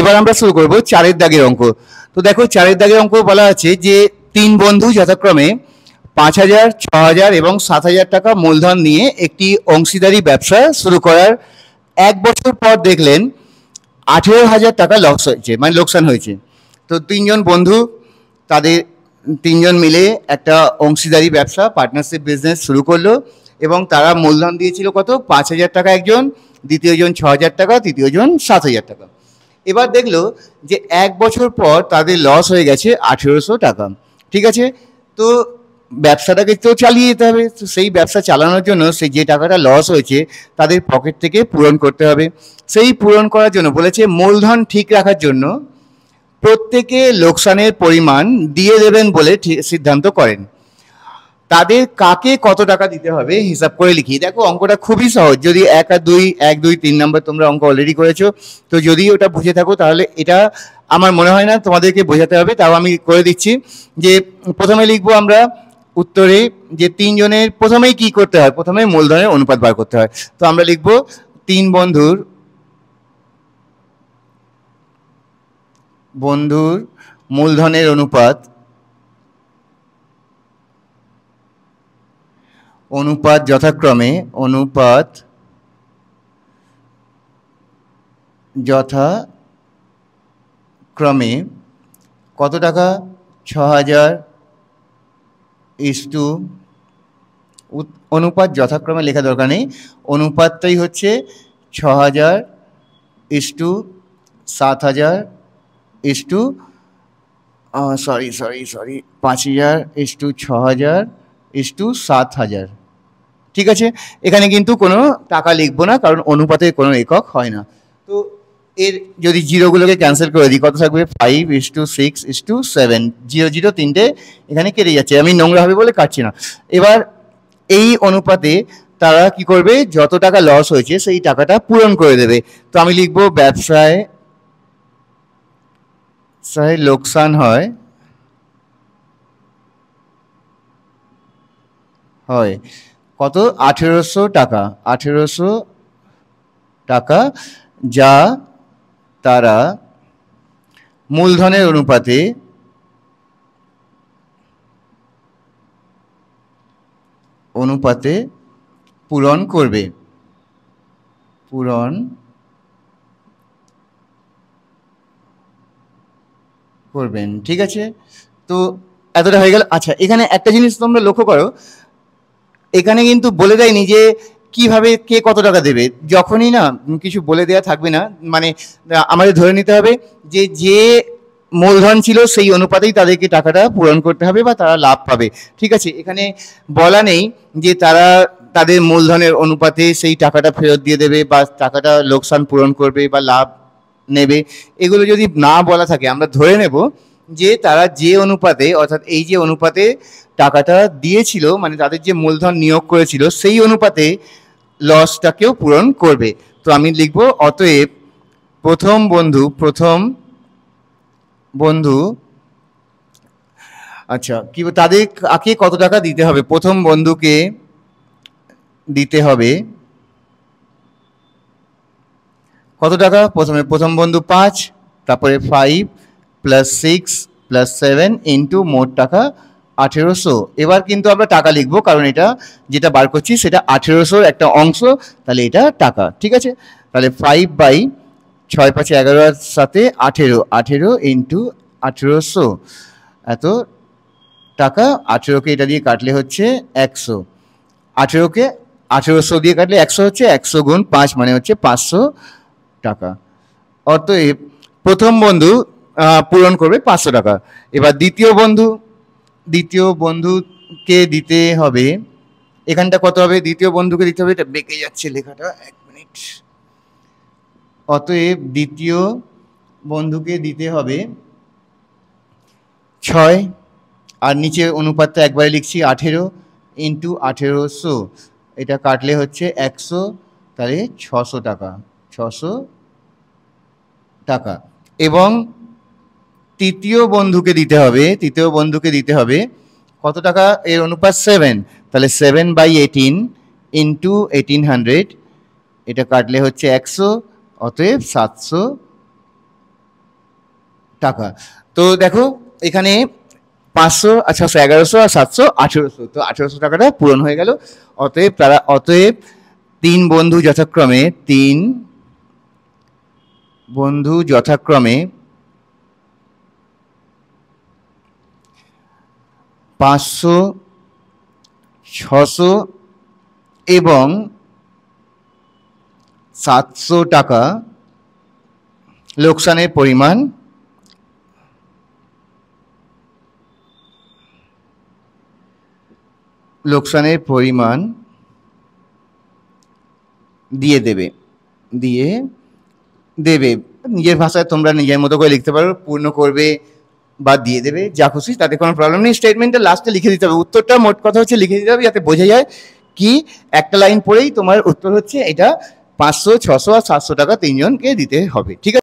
এবার আমরা শুরু করব চারের দাগের অঙ্ক। তো দেখো চারের দাগের অঙ্ক বলা আছে যে তিন বন্ধু যথাক্রমে 5,000, 6,000 এবং 7,000 টাকা মূলধন নিয়ে একটি অংশীদারি ব্যবসা শুরু করার 1 বছর পর দেখলেন 18,000 টাকা লস হয়েছে, মানে লোকসান হয়েছে। তো তিনজন বন্ধু তাদের তিনজন মিলে একটা অংশীদারি ব্যবসা পার্টনারশিপ বিজনেস শুরু করলো এবং তারা মূলধন দিয়েছিল কত? 5,000 টাকা একজন, দ্বিতীয়জন 6,000 টাকা, তৃতীয়জন 7,000 টাকা। এবার দেখলো যে 1 বছর পর তাদের লস হয়ে গেছে 1800 টাকা। ঠিক আছে, তো ব্যবসাটাকে তো চালিয়ে যেতে হবে। তো সেই ব্যবসা চালানোর জন্য সেই যে টাকাটা লস হয়েছে তাদের পকেট থেকে পূরণ করতে হবে। সেই পূরণ করার জন্য বলেছে মূলধন ঠিক রাখার জন্য প্রত্যেকে লোকসানের পরিমাণ দিয়ে দেবেন বলে সিদ্ধান্ত করেন। তাদের কাকে কত টাকা দিতে হবে হিসাব করে লিখি। দেখো অঙ্কটা খুবই সহজ, যদি 1 আর 2, 1, 2, 3 নাম্বার তোমরা অঙ্ক অলরেডি করেছো, তো যদি ওটা বুঝে থাকো তাহলে এটা আমার মনে হয় না তোমাদেরকে বোঝাতে হবে, তাও আমি করে দিচ্ছি। যে প্রথমে লিখবো আমরা উত্তরে যে তিনজনের প্রথমেই কি করতে হয়, প্রথমে মূলধনের অনুপাত বার করতে হয়। তো আমরা লিখবো তিন বন্ধুর মূলধনের অনুপাত যথাক্রমে কত টাকা? 6,000 ইস্টু অনুপাত যথাক্রমে লেখা দরকার নেই, অনুপাতটাই হচ্ছে 6,000 ইস্টু 7,000 ইস্টু 5,000 ইস্টু 6,000 ইস্টু 7,000। ঠিক আছে, এখানে কিন্তু কোনো টাকা লিখবো না কারণ অনুপাতের কোনো একক হয় না। তো এর যদি জিরোগুলোকে ক্যান্সেল করে দিই কত থাকবে? 5:6:7। 0, 0 তিনটে এখানে কেটে যাচ্ছে, আমি নোংরা হবে বলে কাটছি না। এবার এই অনুপাতে তারা কি করবে? যত টাকা লস হয়েছে সেই টাকাটা পূরণ করে দেবে। তো আমি লিখবো ব্যবসায় লোকসান হয় কত? 1800 টাকা। 1800 টাকা, যা তারা মূলধনের অনুপাতে পূরণ করবেন। ঠিক আছে, তো এতটা হয়ে গেল। আচ্ছা, এখানে একটা জিনিস তোমরা লক্ষ্য করো, এখানে কিন্তু বলে দেয়নি যে কিভাবে কে কত টাকা দেবে। যখনই না কিছু বলে দেওয়া থাকবে না, মানে আমাদের ধরে নিতে হবে যে মূলধন ছিল সেই অনুপাতেই তাদেরকে টাকাটা পূরণ করতে হবে বা তারা লাভ পাবে। ঠিক আছে, এখানে বলা নেই যে তারা তাদের মূলধনের অনুপাতে সেই টাকাটা ফেরত দিয়ে দেবে বা টাকাটা লোকসান পূরণ করবে বা লাভ নেবে। এগুলো যদি না বলা থাকে আমরা ধরে নেব যে তারা যে অনুপাতে, অর্থাৎ এই যে অনুপাতে টাকাটা দিয়েছিল, মানে তাদের যে মূলধন নিয়োগ করেছিল সেই অনুপাতে লসটাকেও পূরণ করবে। তো আমি লিখবো অতএব প্রথম বন্ধু আচ্ছা কি তাদের কাকে কত টাকা দিতে হবে? প্রথম বন্ধুকে দিতে হবে কত টাকা? প্রথম বন্ধু 5, তারপরে 5 + 6 + 7 ইন্টু মোট টাকা 1800। এবার কিন্তু আমরা টাকা লিখবো কারণ এটা যেটা বার করছি সেটা 1800 একটা অংশ, তাহলে এটা টাকা। ঠিক আছে, তাহলে 5/6 5 11 আর 7 18, 18 ইন্টু 1800 এত টাকা। 18কে এটা দিয়ে কাটলে হচ্ছে 100, 18কে 1800 দিয়ে কাটলে 100 হচ্ছে, 100 গুণ 5 মানে হচ্ছে 500 টাকা। অতএব প্রথম বন্ধু পূরণ করবে 500 টাকা। এবার দ্বিতীয় বন্ধুকে দিতে হবে, এখানটা কত হবে? দ্বিতীয় বন্ধুকে দিতে হবে, এটা বেঁকে যাচ্ছে লেখাটা, 1 মিনিট। অতএব দ্বিতীয় বন্ধুকে দিতে হবে 6, আর নিচে অনুপাতটা একবারে লিখছি 18 ইন্টু 1800, এটা কাটলে হচ্ছে 100, তাহলে 600 টাকা। 600 টাকা। এবং তৃতীয় বন্ধুকে দিতে হবে কত টাকা? এর অনুপাত 7, তাহলে 7/18 ইন্টু 1800, এটা কাটলে হচ্ছে 100, অতএব 700 টাকা। তো দেখো এখানে 500 আর 600, 1100 আর 700, 1800, তো 1800 টাকাটা পূরণ হয়ে গেল। অতএব তিন বন্ধু যথাক্রমে 500, 600 এবং 700 টাকা লোকসানের পরিমাণ দিয়ে দেবে। নিজের ভাষায় তোমরা নিজের মতো করে লিখতে পারো, পূর্ণ করবে বা দিয়ে দেবে, যা খুশি, তাতে কোনো প্রবলেম নেই। স্টেটমেন্টটা লাস্টে লিখে দিতে হবে, উত্তরটা মোট কথা হচ্ছে লিখে দিতে হবে, যাতে বোঝা যায় কি একটা লাইন পড়েই তোমার উত্তর হচ্ছে এটা 500, 600 আর 700 টাকা তিনজনকে দিতে হবে, ঠিক আছে।